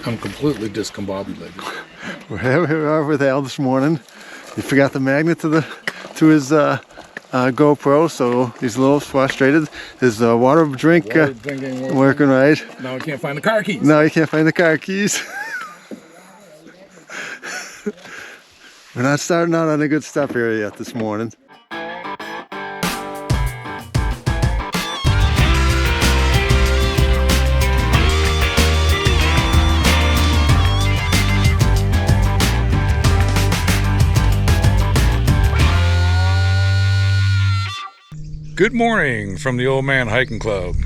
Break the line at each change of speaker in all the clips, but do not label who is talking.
I'm completely discombobulated.
We're here with Al this morning. He forgot the magnet to his GoPro, so he's a little frustrated. His water drink working right.
Now I can't find the car keys.
Now he can't find the car keys. We're not starting out on a good step here yet this morning.
Good morning from the Old Man Hiking Club.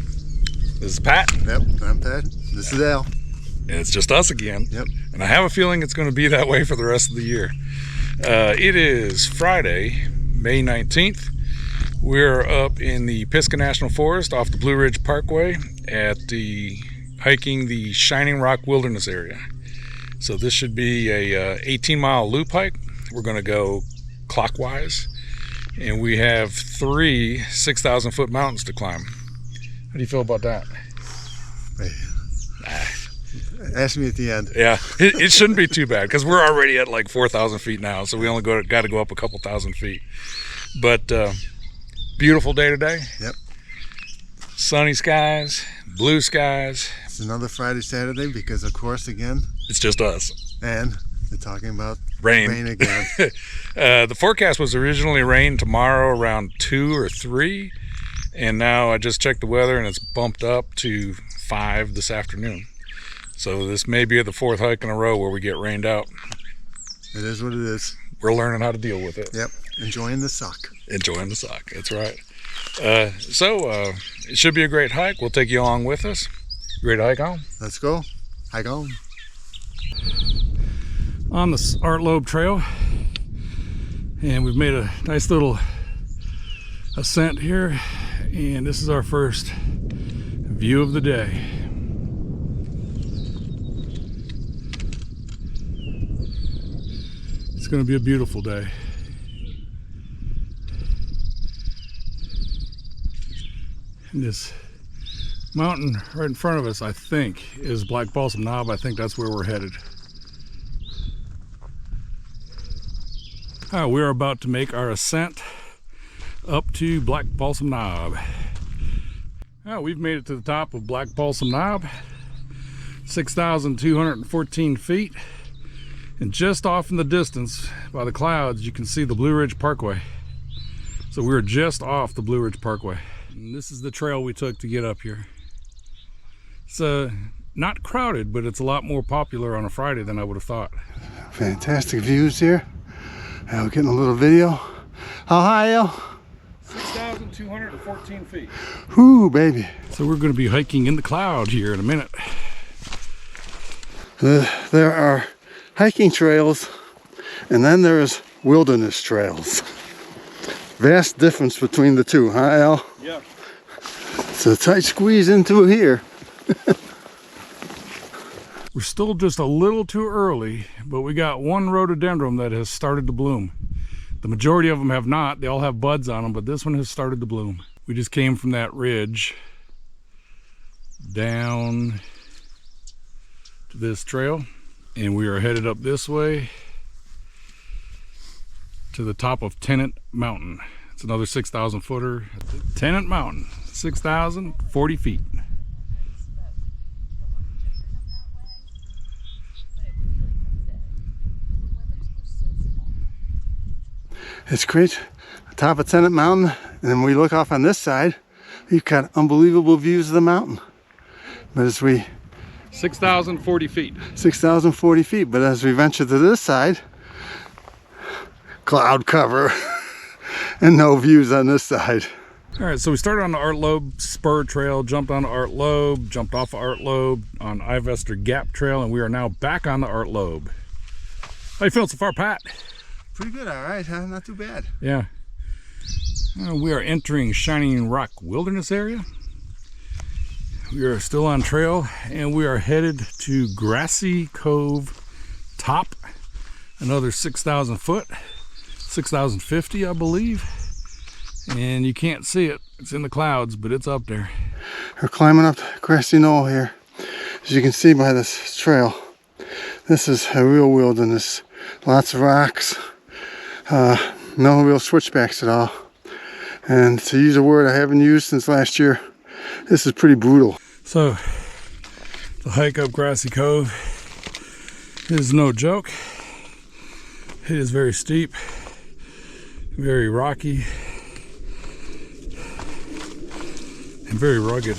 This is Pat.
Yep, I'm Pat. This is Al.
And it's just us again.
Yep.
And I have a feeling it's going to be that way for the rest of the year. It is Friday, May 19th. We're up in the Pisgah National Forest off the Blue Ridge Parkway hiking the Shining Rock Wilderness area. So this should be a 18-mile loop hike. We're going to go clockwise. And we have 3 6,000-foot mountains to climb. How do you feel about that?
Ask me at the end.
Yeah, it shouldn't be too bad because we're already at like 4,000 feet now, so we only got to go up a couple thousand feet. But beautiful day today.
Yep.
Sunny skies, blue skies.
It's another Friday, Saturday because, of course, again,
it's just us.
And they're talking about
rain
again.
The forecast was originally rain tomorrow around 2 or 3, and now I just checked the weather and it's bumped up to 5 this afternoon. So this may be the 4th hike in a row where we get rained out.
It is what it is.
We're learning how to deal with it.
Yep, enjoying the suck.
Enjoying the suck, that's right. So it should be a great hike. We'll take you along with us. You ready to hike on?
Let's go. Hike on.
On the Art Loeb Trail, and we've made a nice little ascent here, and this is our first view of the day. It's going to be a beautiful day. And this mountain right in front of us, I think, is Black Balsam Knob. I think that's where we're headed. We're about to make our ascent up to Black Balsam Knob. We've made it to the top of Black Balsam Knob, 6,214 feet. And just off in the distance by the clouds, you can see the Blue Ridge Parkway. So we're just off the Blue Ridge Parkway. And this is the trail we took to get up here. It's not crowded, but it's a lot more popular on a Friday than I would have thought.
Fantastic views here. We're getting a little video. How high, Al?
6,214 feet.
Whoo, baby.
So we're going to be hiking in the cloud here in a minute.
There are hiking trails, and then there's wilderness trails. Vast difference between the two, huh, Al?
Yeah.
It's a tight squeeze into here.
We're still just a little too early, but we got one rhododendron that has started to bloom. The majority of them have not. They all have buds on them, but this one has started to bloom. We just came from that ridge down to this trail, and we are headed up this way to the top of Tennent Mountain. It's another 6,000 footer. Tennent Mountain, 6,040 feet.
It's great. Top of Tennent Mountain, and then we look off on this side, you've got unbelievable views of the mountain. But as we
6,040 feet.
6,040 feet, but as we venture to this side, cloud cover and no views on this side.
All right, so we started on the Art Loeb Spur Trail, jumped on Art Loeb, jumped off of Art Loeb on Ivester Gap Trail, and we are now back on the Art Loeb. How you feeling so far, Pat?
Pretty good, all right, huh? Not too bad.
Yeah. We are entering Shining Rock Wilderness area. We are still on trail, and we are headed to Grassy Cove top, another 6,000 foot, 6,050, I believe. And you can't see it. It's in the clouds, but it's up there.
We're climbing up Grassy Knoll here. As you can see by this trail, This is a real wilderness. Lots of rocks. No real switchbacks at all. And to use a word I haven't used since last year, this is pretty brutal.
So, the hike up Grassy Cove is no joke. It is very steep, very rocky, and very rugged.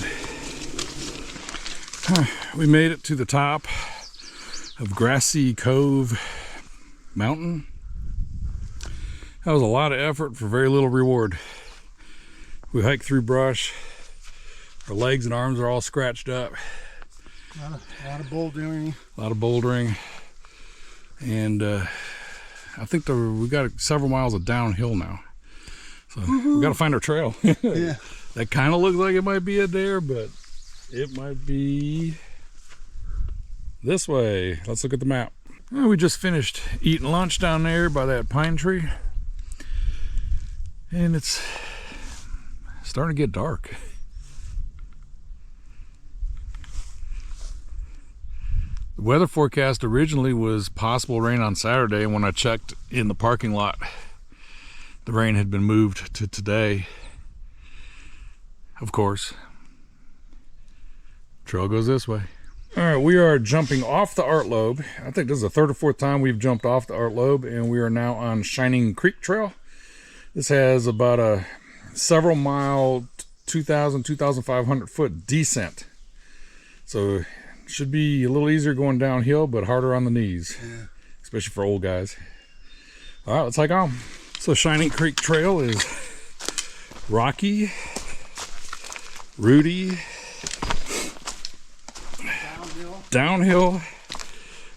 We made it to the top of Grassy Cove Mountain. That was a lot of effort for very little reward. We hiked through brush. Our legs and arms are all scratched up.
A lot of bouldering.
A lot of bouldering. And I think we got several miles of downhill now. So we got to find our trail.
Yeah.
That kind of looks like it might be it there, but it might be this way. Let's look at the map. Well, we just finished eating lunch down there by that pine tree. And it's starting to get dark. The weather forecast originally was possible rain on Saturday, and when I checked in the parking lot, the rain had been moved to today. Of course, trail goes this way. All right, we are jumping off the Art Lobe. I think this is the third or fourth time we've jumped off the Art Lobe, and we are now on Shining Creek Trail. This has about a several mile, 2,500 foot descent. So it should be a little easier going downhill, but harder on the knees, especially for old guys. All right, let's hike on. So Shining Creek Trail is rocky, rooty, downhill.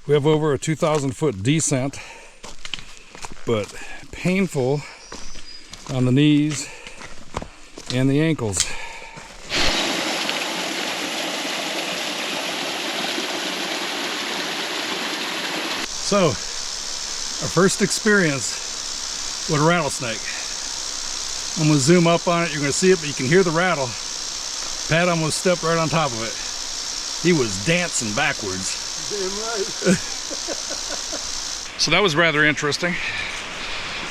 We have over a 2,000 foot descent, but painful on the knees and the ankles. So, our first experience with a rattlesnake. I'm going to zoom up on it. You're going to see it, but you can hear the rattle. Pat almost stepped right on top of it. He was dancing backwards.
Damn right.
So that was rather interesting.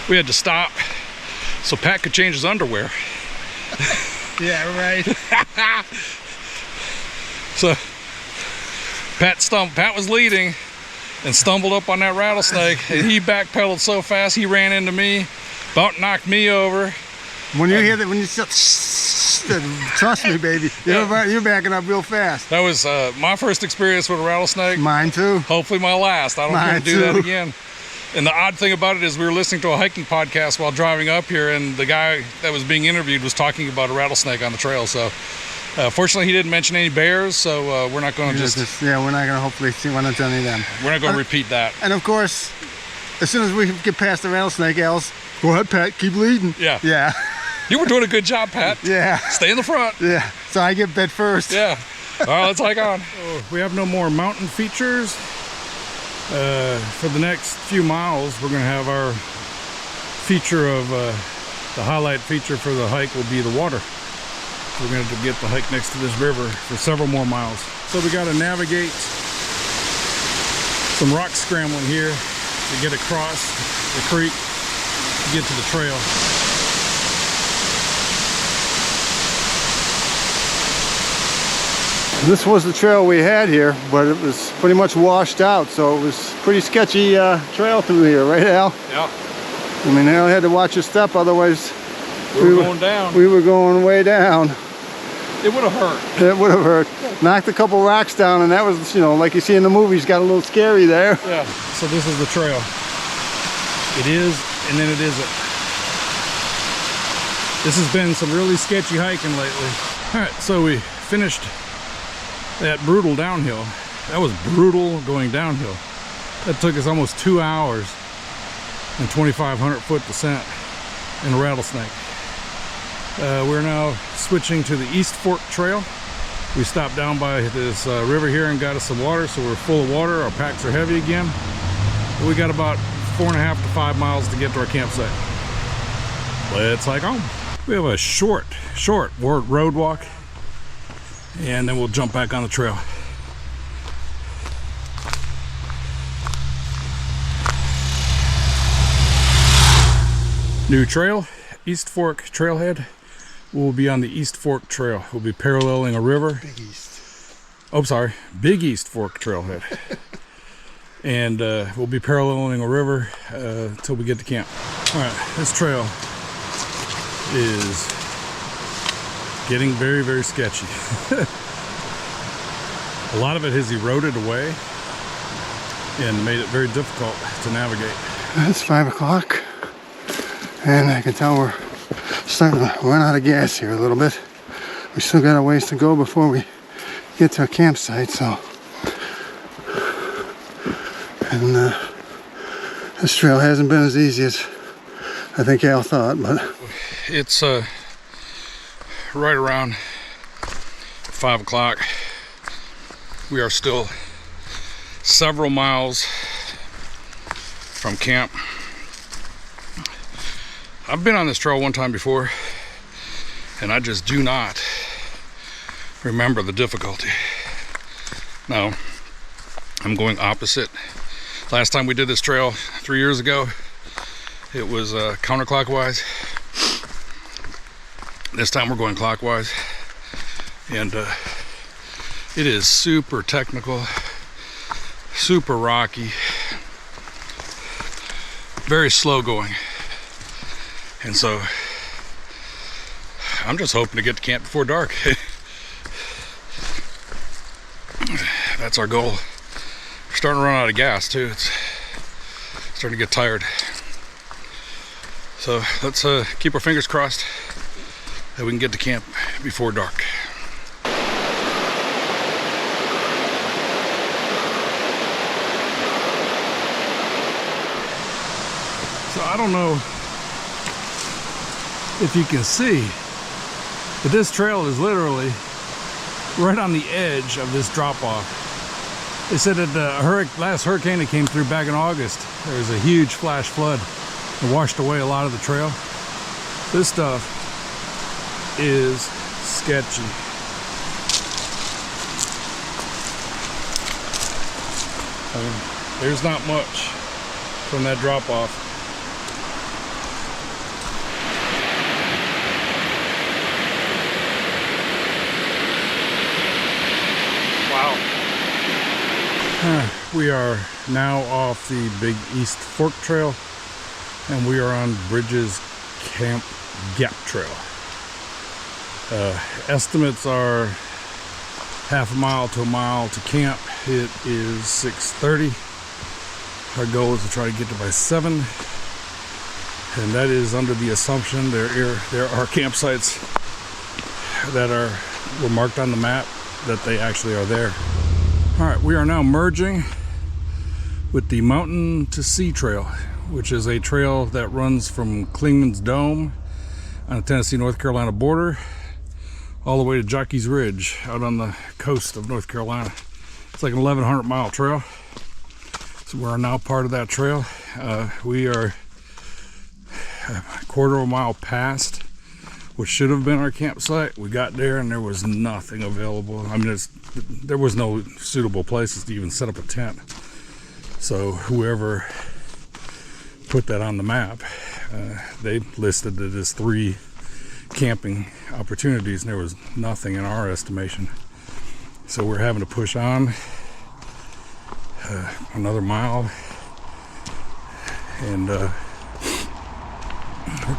We had to stop so Pat could change his underwear.
Yeah, right.
So Pat was leading and stumbled up on that rattlesnake, and he backpedaled so fast he ran into me, about knocked me over.
When you hear that, when you start, trust me, baby, you're backing up real fast.
That was my first experience with a rattlesnake.
Mine too.
Hopefully my last. I don't want to do that again. And the odd thing about it is we were listening to a hiking podcast while driving up here, and the guy that was being interviewed was talking about a rattlesnake on the trail. So fortunately he didn't mention any bears, so we're not going to
we're not going to hopefully run into any of them.
We're not going to repeat that.
And of course, as soon as we get past the rattlesnake, Alice, go ahead, Pat, keep leading.
Yeah.
Yeah.
You were doing a good job, Pat.
Yeah.
Stay in the front.
Yeah. So I get bed first.
Yeah. All right, let's hike on. We have no more mountain features. For the next few miles, we're going to have our feature of the highlight feature for the hike will be the water. We're going to get the hike next to this river for several more miles. So we got to navigate some rock scrambling here to get across the creek to get to the trail.
This was the trail we had here, but it was pretty much washed out, so it was pretty sketchy trail through here, right, Al?
Yeah.
I mean, Al had to watch his step, otherwise
we were going down.
We were going way down.
It would have hurt.
It would have hurt. Knocked a couple rocks down, and that was, you know, like you see in the movies, got a little scary there.
Yeah. So this is the trail. It is, and then it isn't. This has been some really sketchy hiking lately. All right, so we finished that brutal downhill. That was brutal going downhill. That took us almost 2 hours and 2,500 foot descent in a rattlesnake. We're now switching to the East Fork Trail. We stopped down by this river here and got us some water, so we're full of water. Our packs are heavy again. We got about 4.5 to 5 miles to get to our campsite. Let's hike home. We have a short road walk, and then we'll jump back on the trail. New trail, East Fork Trailhead. We'll be on the East Fork Trail. We'll be paralleling a river.
Big East.
Oh, sorry, Big East Fork Trailhead. And we'll be paralleling a river until we get to camp. All right, this trail is getting very, very sketchy. A lot of it has eroded away and made it very difficult to navigate.
It's 5 o'clock, and I can tell we're starting to run out of gas here a little bit. We still got a ways to go before we get to a campsite, so. And this trail hasn't been as easy as I think Al thought, but.
It's right around 5 o'clock. We are still several miles from camp. I've been on this trail one time before, and I just do not remember the difficulty. Now, I'm going opposite. Last time we did this trail 3 years ago, it was counterclockwise. This time we're going clockwise, and it is super technical, super rocky, very slow going. And so I'm just hoping to get to camp before dark. That's our goal. We're starting to run out of gas too. It's starting to get tired. So let's keep our fingers crossed that we can get to camp before dark. So I don't know if you can see, but this trail is literally right on the edge of this drop-off. They said that the last hurricane that came through back in August, there was a huge flash flood that washed away a lot of the trail. This stuff is sketchy. I mean, there's not much from that drop-off. We are now off the Big East Fork Trail, and we are on Bridges Camp Gap Trail. Estimates are half a mile to a mile to camp. It is 6:30. Our goal is to try to get there by 7, and that is under the assumption there are campsites that were marked on the map, that they actually are there. All right, we are now merging with the Mountain to Sea Trail, which is a trail that runs from Clingman's Dome on the Tennessee-North Carolina border all the way to Jockey's Ridge out on the coast of North Carolina. It's like an 1,100 mile trail. So we're now part of that trail. We are a quarter of a mile past what should have been our campsite. We got there and there was nothing available. I mean, there was no suitable places to even set up a tent. So whoever put that on the map, they listed it as 3 camping opportunities, and there was nothing in our estimation. So we're having to push on another mile, and we're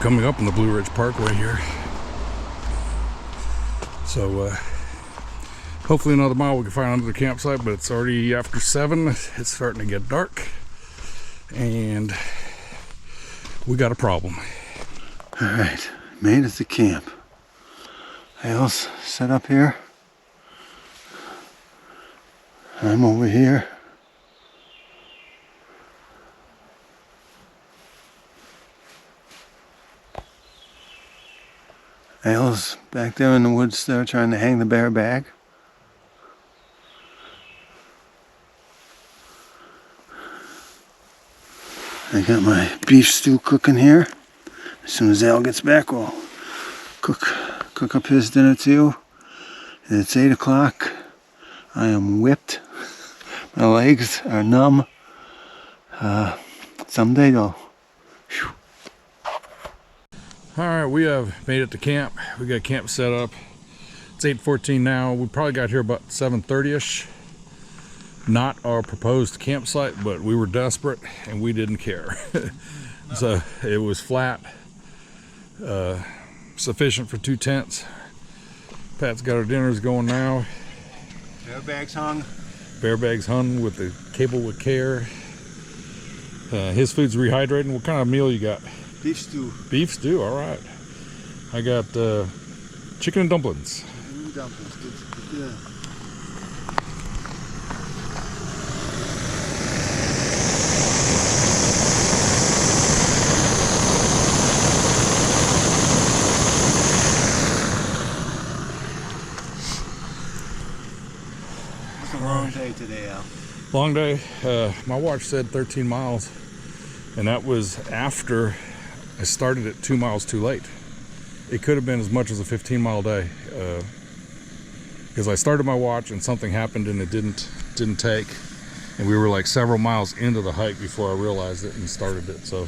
coming up on the Blue Ridge Parkway here. So hopefully another mile we can find another campsite, but it's already after 7. It's starting to get dark, and we got a problem.
All right, made it to camp. Al's set up here. I'm over here. Al's back there in the woods there trying to hang the bear bag. I got my beef stew cooking here. As soon as Al gets back, we'll cook up his dinner too. And it's 8 o'clock. I am whipped. My legs are numb. Someday though. Whew.
All right, we have made it to camp. We got camp set up. It's 8:14 now. We probably got here about 7:30ish. Not our proposed campsite, but we were desperate and we didn't care. So it was flat, sufficient for 2 tents. Pat's got our dinners going now.
Bear bags hung.
Bear bags hung with the cable with care. His food's rehydrating. What kind of meal you got?
Beef stew.
Beef stew, all right. I got chicken and dumplings.
Dumplings, good. It's a long day today, Al.
Long day. My watch said 13 miles, and that was after I started at 2 miles too late. It could have been as much as a 15-mile day, because I started my watch and something happened and it didn't take, and we were like several miles into the hike before I realized it and started it. So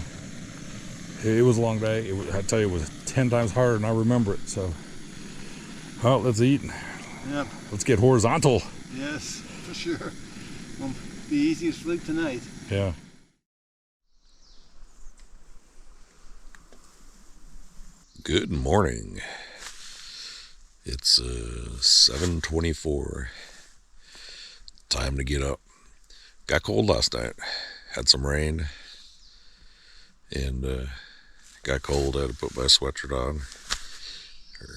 it was a long day. I tell you, it was 10 times harder than I remember it. So, well, let's eat.
Yep.
Let's get horizontal.
Yes, for sure. Won't be easy to sleep tonight.
Yeah.
Good morning. It's 7:24. Time to get up. Got cold last night. Had some rain. And got cold. I had to put my sweatshirt on. Or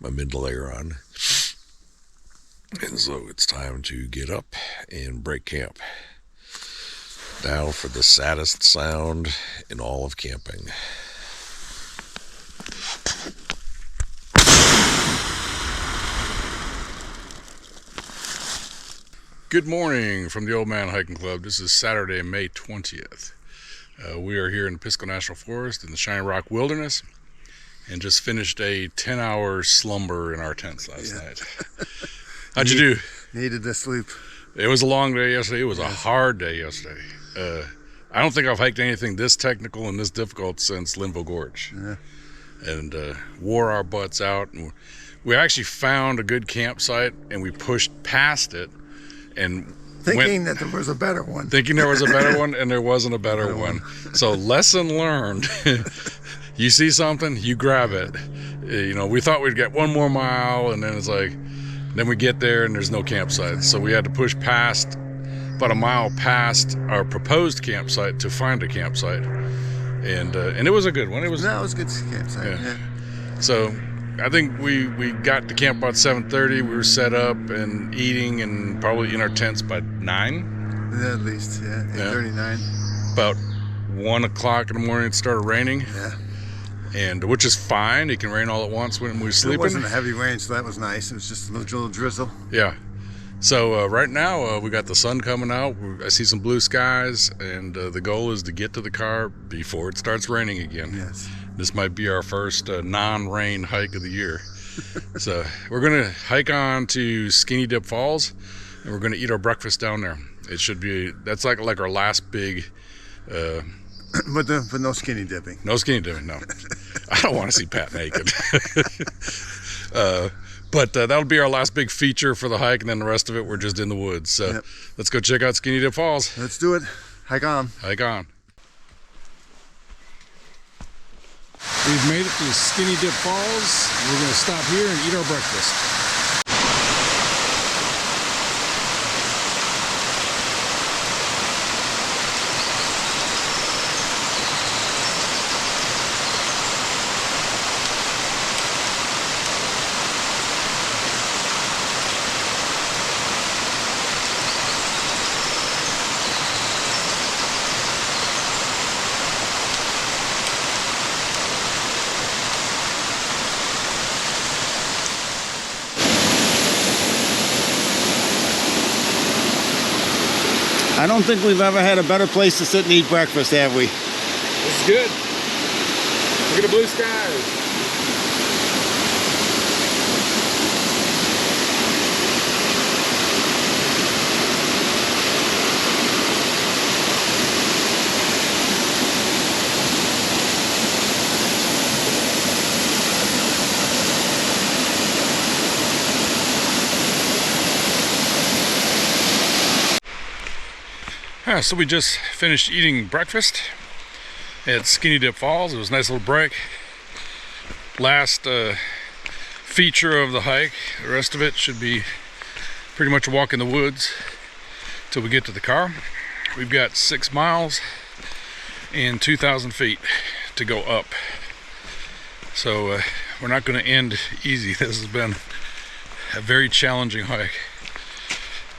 my mid layer on. And so it's time to get up and break camp. Now for the saddest sound in all of camping.
Good morning from the Old Man Hiking Club. This is Saturday, May 20th. We are here in the Pisgah National Forest in the Shining Rock Wilderness and just finished a 10-hour slumber in our tents last night. How'd you do?
Needed to sleep.
It was a long day yesterday. It was a hard day yesterday. I don't think I've hiked anything this technical and this difficult since Linville Gorge.
Yeah.
And wore our butts out. And we actually found a good campsite and we pushed past it. And
Thinking that there was a better one.
Thinking there was a better one, and there wasn't a better one. So lesson learned. You see something, you grab it. You know, we thought we'd get 1 more mile, and then it's like, then we get there and there's no campsite. So we had to push past, about a mile past our proposed campsite to find a campsite. And it was a good one. It was
a good campsite. Yeah.
So I think we got to camp about 7:30. We were set up and eating and probably in our tents by 9.
Yeah, at least, 8:39.
About 1 o'clock in the morning it started raining.
Yeah.
And which is fine. It can rain all at once when we're sleeping.
It wasn't a heavy rain, so that was nice. It was just a little drizzle.
Yeah. So right now we got the sun coming out. I see some blue skies, and the goal is to get to the car before it starts raining again.
Yes.
This might be our first non-rain hike of the year. So we're gonna hike on to Skinny Dip Falls, and we're gonna eat our breakfast down there. It should be, that's like our last big.
But no skinny dipping.
No skinny dipping, no. I don't want to see Pat naked. But that'll be our last big feature for the hike, and then the rest of it we're just in the woods. So Let's go check out Skinny Dip Falls.
Let's do it. Hike on.
Hike on. We've made it to Skinny Dip Falls. We're going to stop here and eat our breakfast.
I don't think we've ever had a better place to sit and eat breakfast, have we?
This is good. Look at the blue skies. So we just finished eating breakfast at Skinny Dip Falls. It was a nice little break. Last feature of the hike. The rest of it should be pretty much a walk in the woods till we get to the car. We've got 6 miles and 2,000 feet to go up. So we're not going to end easy. This has been a very challenging hike.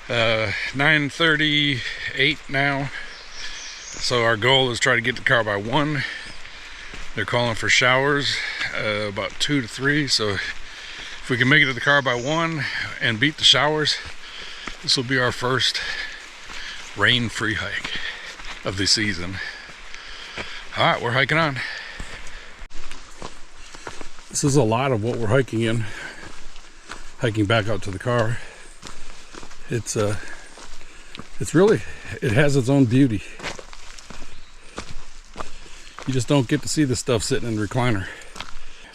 9:38 now. So our goal is try to get the car by 1. They're calling for showers about 2 to 3. So if we can make it to the car by 1 and beat the showers, this will be our first rain-free hike of the season. All right, we're hiking on. This is a lot of what we're hiking in. Hiking back out to the car. It's really, it has its own beauty. You just don't get to see this stuff sitting in the recliner.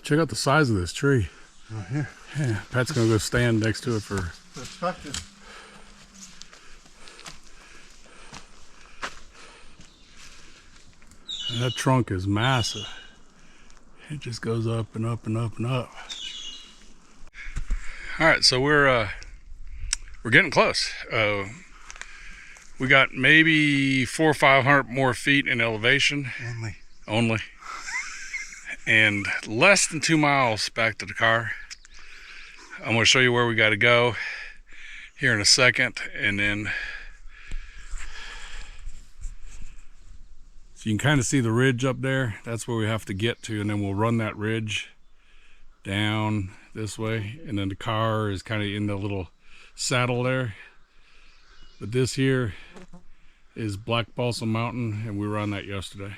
Check out the size of this tree.
Oh, here.
Yeah, Pat's gonna go stand next to it for
perspective.
That trunk is massive. It just goes up and up and up and up. All right, so we're getting close. We got maybe 400 or 500 more feet in elevation. Only. And less than 2 miles back to the car. I'm gonna show you where we gotta go here in a second, and then so you can kind of see the ridge up there. That's where we have to get to, and then we'll run that ridge down this way, and then the car is kind of in the little saddle there. But this here is Black Balsam Mountain, and we were on that yesterday.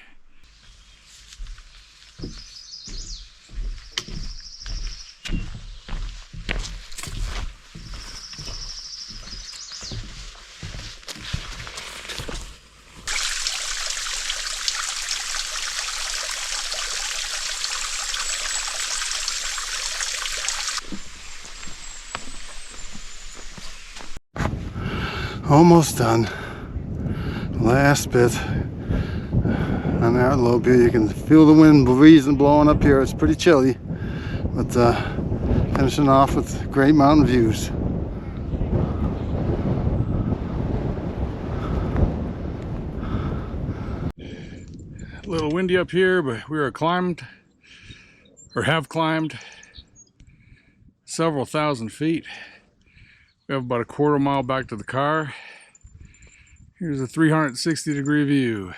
Almost done. Last bit on our lobe here. You can feel the wind breezing, blowing up here. It's pretty chilly, but finishing off with great mountain views.
A little windy up here, but we are climbed, or have climbed, several thousand feet. We have about a quarter mile back to the car. Here's a 360-degree view.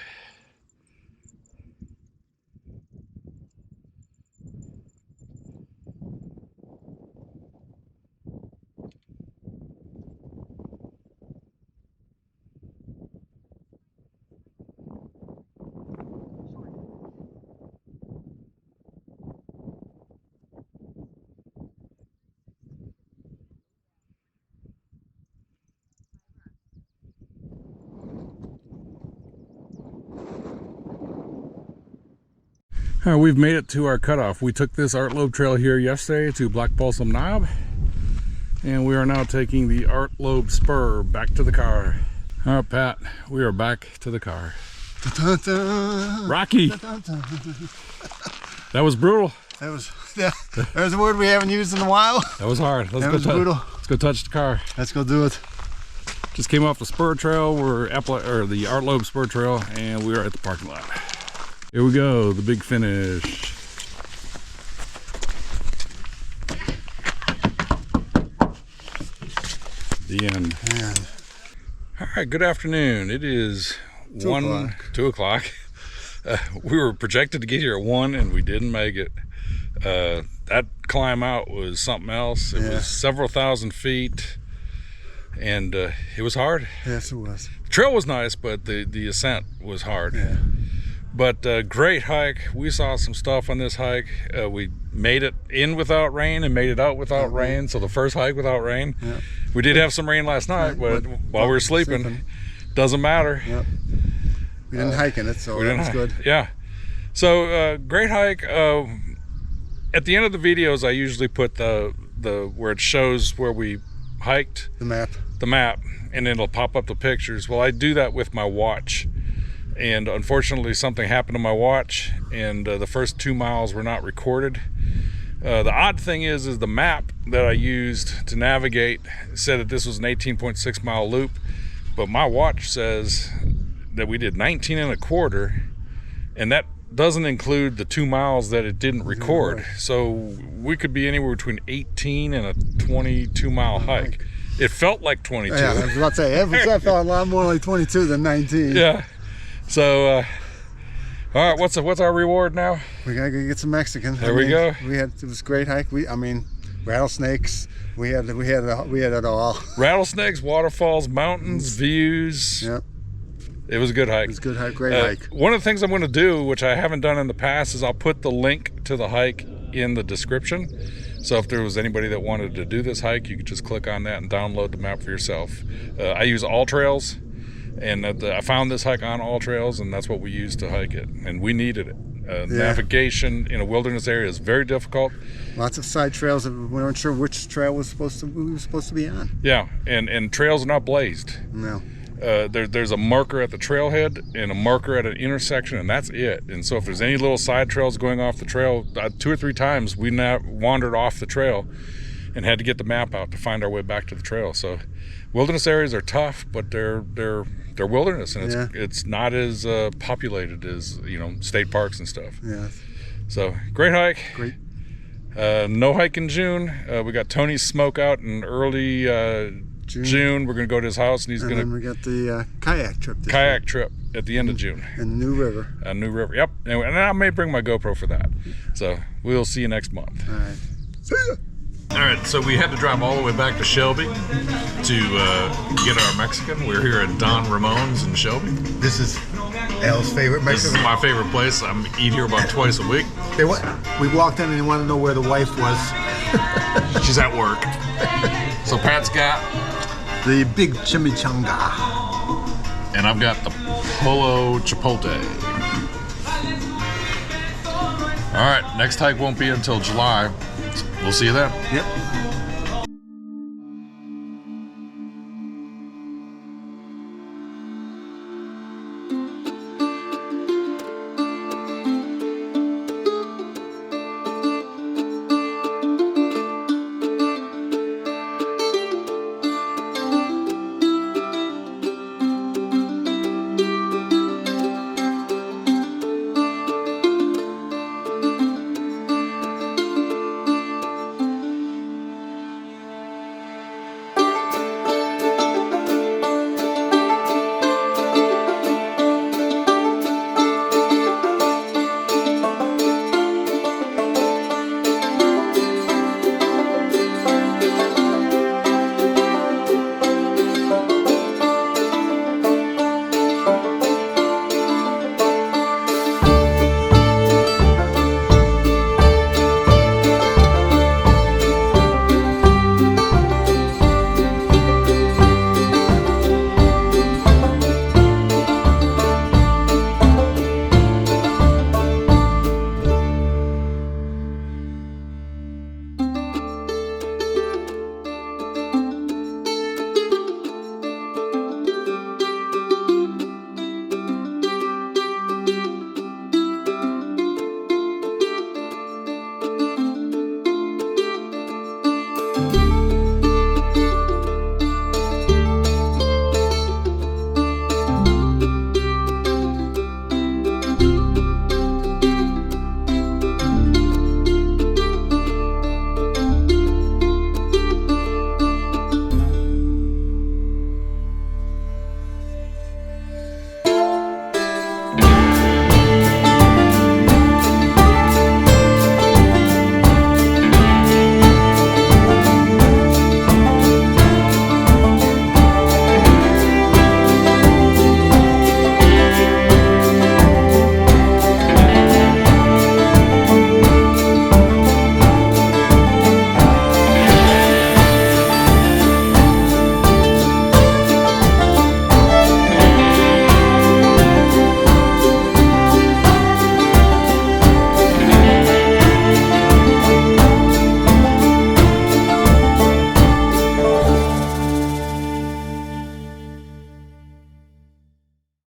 We've made it to our cutoff. We took this Art Lobe trail here yesterday to Black Balsam Knob, and we are now taking the Art Lobe spur back to the car. All right, Pat, we are back to the car.
Dun, dun, dun.
Rocky!
Dun, dun, dun.
That was brutal.
That was, yeah, there's a word we haven't used in a while.
That was hard.
That was brutal.
Let's go touch the car.
Let's go do it.
Just came off the spur trail. We're at the Art Lobe spur trail, and we are at the parking lot. Here we go, the big finish. The end.
And
all right, good afternoon. It is 2 o'clock. We were projected to get here at 1 and we didn't make it. That climb out was something else. It was several thousand feet, and it was hard.
Yes, it was.
The trail was nice, but the ascent was hard.
Yeah.
But great hike. We saw some stuff on this hike. We made it in without rain and made it out without rain. So the first hike without rain. Yep. We did have some rain last night, but while we were sleeping, doesn't matter.
Yep. We didn't hike in it, so that was good.
Yeah. So great hike. At the end of the videos, I usually put the where it shows where we hiked
The map.
and it'll pop up the pictures. Well, I do that with my watch, and unfortunately something happened to my watch, and the first 2 miles were not recorded. The odd thing is the map that I used to navigate said that this was an 18.6 mile loop, but my watch says that we did 19 and a quarter, and that doesn't include the 2 miles that it didn't record. So we could be anywhere between 18 and a 22 mile hike. It felt like 22.
Yeah, I was about to say, that felt a lot more like 22 than 19.
Yeah. So, all right, what's our reward now?
We gotta go get some Mexican.
There we go.
It was a great hike. Rattlesnakes. We had it all.
Rattlesnakes, waterfalls, mountains, views.
Yep.
It was a good hike.
It was a good hike. Great hike.
One of the things I'm going to do, which I haven't done in the past, is I'll put the link to the hike in the description. So if there was anybody that wanted to do this hike, you could just click on that and download the map for yourself. I use All Trails, and I found this hike on All Trails, and that's what we used to hike it, and we needed it. Navigation in a wilderness area is very difficult.
Lots of side trails that we weren't sure which trail we were supposed to be on.
Yeah, and trails are not blazed.
No.
There's a marker at the trailhead and a marker at an intersection, and that's it. And so if there's any little side trails going off the trail, 2 or 3 times we wandered off the trail and had to get the map out to find our way back to the trail. So wilderness areas are tough, but they're wilderness, and it's not as populated as state parks and stuff.
Yeah.
So great hike.
Great.
No hike in June. We got Tony's smoke out in early June. We're going to go to his house, and he's going to.
And then we got the kayak trip.
Trip at the end of June.
And New River.
New River. Yep. And I may bring my GoPro for that. So we'll see you next month.
All right. See ya.
All right, so we had to drive all the way back to Shelby to get our Mexican. We're here at Don Ramon's in Shelby.
This is Al's favorite Mexican.
This is my favorite place. I eat here about twice a week.
We walked in and they wanted to know where the wife was.
She's at work. So Pat's got
the big chimichanga.
And I've got the Polo Chipotle. All right, next hike won't be until July. We'll see you then.
Yep.